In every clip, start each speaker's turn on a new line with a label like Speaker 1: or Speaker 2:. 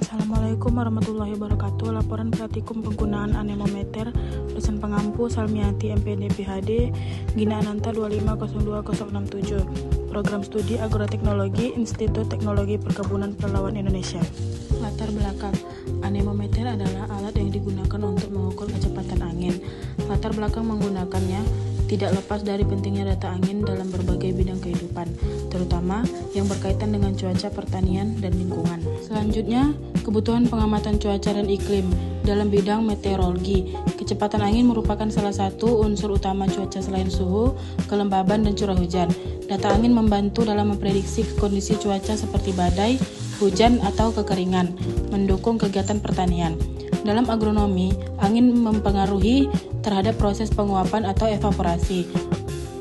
Speaker 1: Assalamualaikum warahmatullahi wabarakatuh. Laporan praktikum penggunaan anemometer dosen pengampu Salmiati MPD PhD Gina Ananta 2502067. Program Studi Agroteknologi Institut Teknologi Perkebunan Pelalawan Indonesia. Latar belakang: anemometer adalah alat yang digunakan untuk mengukur kecepatan angin. Latar belakang menggunakannya tidak lepas dari pentingnya data angin dalam berbagai bidang kehidupan, terutama yang berkaitan dengan cuaca, pertanian, dan lingkungan. Selanjutnya, kebutuhan pengamatan cuaca dan iklim. Dalam bidang meteorologi, kecepatan angin merupakan salah satu unsur utama cuaca selain suhu, kelembaban, dan curah hujan. Data angin membantu dalam memprediksi kondisi cuaca seperti badai, hujan, atau kekeringan, mendukung kegiatan pertanian. Dalam agronomi, angin mempengaruhi terhadap proses penguapan atau evaporasi,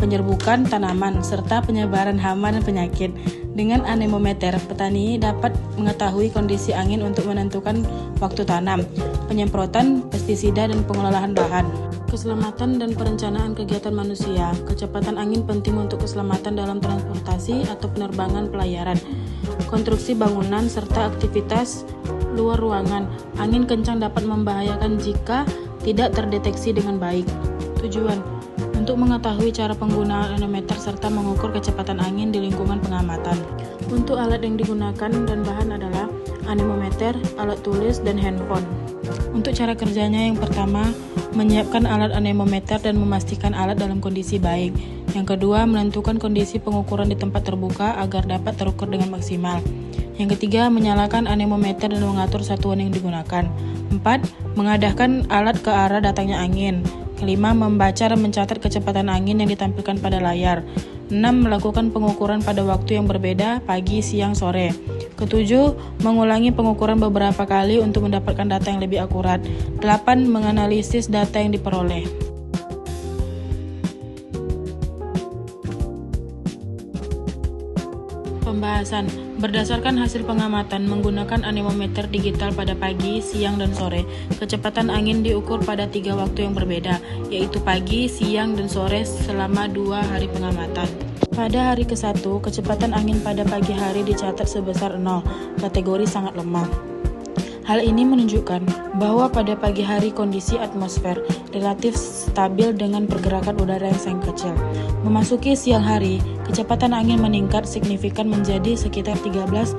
Speaker 1: penyerbukan tanaman, serta penyebaran hama dan penyakit. Dengan anemometer, petani dapat mengetahui kondisi angin untuk menentukan waktu tanam, penyemprotan pestisida, dan pengelolaan lahan. Keselamatan dan perencanaan kegiatan manusia. Kecepatan angin penting untuk keselamatan dalam transportasi atau penerbangan pelayaran, konstruksi bangunan, serta aktivitas luar ruangan. Angin kencang dapat membahayakan jika tidak terdeteksi dengan baik. Tujuan: untuk mengetahui cara penggunaan anemometer serta mengukur kecepatan angin di lingkungan pengamatan. Untuk alat yang digunakan dan bahan adalah anemometer, alat tulis, dan handphone. Untuk cara kerjanya, yang pertama, menyiapkan alat anemometer dan memastikan alat dalam kondisi baik. Yang kedua, menentukan kondisi pengukuran di tempat terbuka agar dapat terukur dengan maksimal. Yang ketiga, menyalakan anemometer dan mengatur satuan yang digunakan. 4. Mengadahkan alat ke arah datangnya angin. 5. Membaca dan mencatat kecepatan angin yang ditampilkan pada layar. 6. Melakukan pengukuran pada waktu yang berbeda, pagi, siang, sore. 7. Mengulangi pengukuran beberapa kali untuk mendapatkan data yang lebih akurat. 8. Menganalisis data yang diperoleh. Pembahasan. Berdasarkan hasil pengamatan menggunakan anemometer digital pada pagi, siang, dan sore, kecepatan angin diukur pada 3 waktu yang berbeda, yaitu pagi, siang, dan sore selama 2 hari pengamatan. Pada hari ke-1, kecepatan angin pada pagi hari dicatat sebesar 0, kategori sangat lemah. Hal ini menunjukkan bahwa pada pagi hari kondisi atmosfer relatif stabil dengan pergerakan udara yang sangat kecil. Memasuki siang hari, kecepatan angin meningkat signifikan menjadi sekitar 13,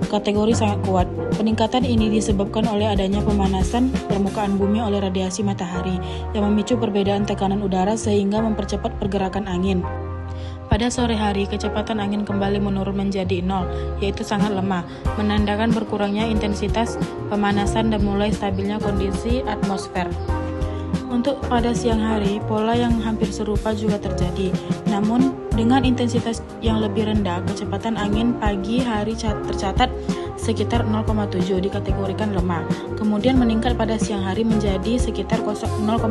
Speaker 1: kategori sangat kuat. Peningkatan ini disebabkan oleh adanya pemanasan permukaan bumi oleh radiasi matahari yang memicu perbedaan tekanan udara sehingga mempercepat pergerakan angin. Pada sore hari, kecepatan angin kembali menurun menjadi 0, yaitu sangat lemah, menandakan berkurangnya intensitas pemanasan dan mulai stabilnya kondisi atmosfer. Untuk pada siang hari, pola yang hampir serupa juga terjadi, namun dengan intensitas yang lebih rendah. Kecepatan angin pagi hari tercatat sekitar 0,7, dikategorikan lemah, kemudian meningkat pada siang hari menjadi sekitar 0,8,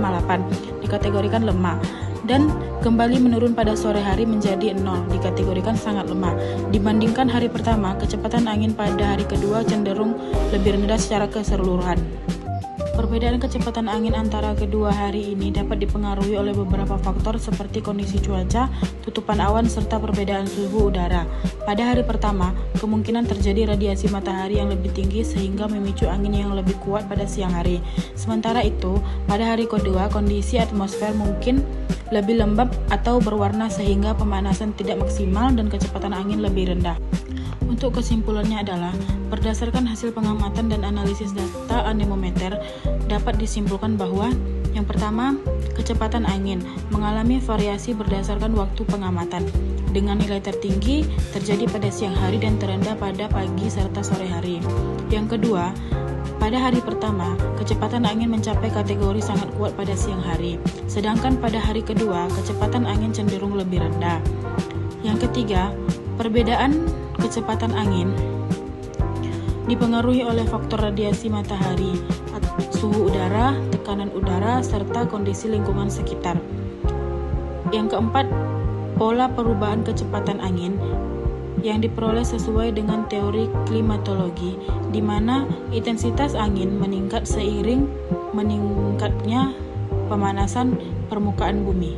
Speaker 1: dikategorikan lemah, dan kembali menurun pada sore hari menjadi 0, dikategorikan sangat lemah. Dibandingkan hari pertama, kecepatan angin pada hari kedua cenderung lebih rendah secara keseluruhan. Perbedaan kecepatan angin antara kedua hari ini dapat dipengaruhi oleh beberapa faktor seperti kondisi cuaca, tutupan awan, serta perbedaan suhu udara. Pada hari pertama, kemungkinan terjadi radiasi matahari yang lebih tinggi sehingga memicu angin yang lebih kuat pada siang hari. Sementara itu, pada hari kedua, kondisi atmosfer mungkin lebih lembab atau berwarna sehingga pemanasan tidak maksimal dan kecepatan angin lebih rendah. Untuk kesimpulannya adalah, berdasarkan hasil pengamatan dan analisis data anemometer, dapat disimpulkan bahwa yang pertama, kecepatan angin mengalami variasi berdasarkan waktu pengamatan, dengan nilai tertinggi terjadi pada siang hari dan terendah pada pagi serta sore hari. Yang kedua, pada hari pertama, kecepatan angin mencapai kategori sangat kuat pada siang hari, sedangkan pada hari kedua, kecepatan angin cenderung lebih rendah. Yang ketiga, perbedaan kecepatan angin dipengaruhi oleh faktor radiasi matahari, suhu udara, tekanan udara, serta kondisi lingkungan sekitar. Yang keempat, pola perubahan kecepatan angin yang diperoleh sesuai dengan teori klimatologi, di mana intensitas angin meningkat seiring meningkatnya pemanasan permukaan bumi.